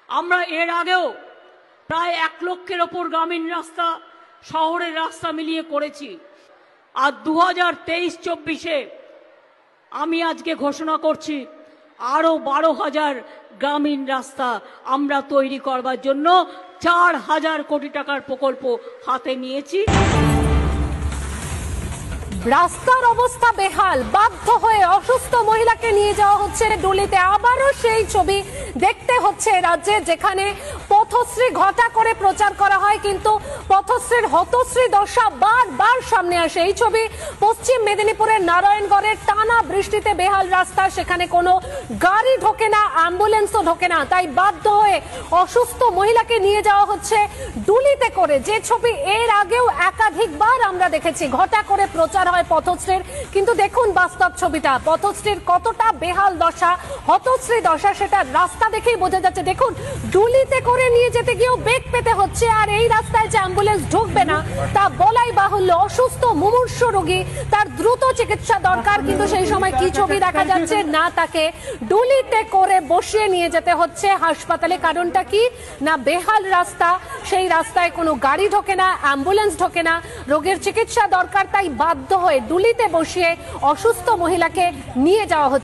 আমরা এর আগেও প্রায় 1 লক্ষের ওপর গ্রামীণ রাস্তা শহরের রাস্তা মিলিয়ে করেছি। আর 2023-24-এ আমি আজকে ঘোষণা করছি আরো 12,000 গ্রামীণ রাস্তা আমরা তৈরি করবার জন্য 4,000 কোটি টাকার প্রকল্প হাতে নিয়েছি। রাস্তার অবস্থা বেহাল, বাধ্য হয়ে অসুস্থ মহিলাকে নিয়ে যাওয়া হচ্ছে ডুলিতে। আবারও সেই ছবি দেখতে হচ্ছে রাজ্যে, যেখানে পথশ্রী ঘটা করে প্রচার করা হয় কিন্তু পথশ্রীর হতশ্রী দশা বারবার সামনে আসে। এই ছবি পশ্চিম মেদিনীপুরের নারায়ণগড়ের টানা বৃষ্টিতে বেহাল রাস্তা, সেখানে কোনো গাড়ি ঢোকে না, অ্যাম্বুলেন্সও ঢোকে না, তাই বাধ্য হয়ে অসুস্থ মহিলাকে নিয়ে যাওয়া হচ্ছে ডুলিতে করে। যে ছবি এর আগেও একাধিকবার আমরা দেখেছি, ঘটা করে প্রচার হয় পথশ্রীর, কিন্তু দেখুন বাস্তব ছবিটা, পথশ্রীর কতটা বেহাল দশা, হতশ্রী দশা সেটা রাস্তা দেখেই বোঝা যাচ্ছে। দেখুন ডুলিতে করে নিয়ে যেতে গিয়েও বেগ পেতে হচ্ছে, আর এই রাস্তায় যে অ্যাম্বুলেন্স ঢুকবে না তা বলাই বাহুল্য। অসুস্থ মুমূর্ষু রোগী, তার দ্রুত চিকিৎসা দরকার, কিন্তু সেই সময় কি ছবি দেখা যাচ্ছে না, তাকে ডুলিতে করে বসিয়ে নিয়ে যেতে হচ্ছে হাসপাতালে। কারণটা কি না, বেহাল রাস্তা, সেই রাস্তায় কোনো গাড়ি ঢোকে না, অ্যাম্বুলেন্স ঢোকে না, রোগীর চিকিৎসা দরকার, তাই বাধ্য হয়ে ডুলিতে বসিয়ে অসুস্থ মহিলাকে নিয়ে যাওয়া হচ্ছে।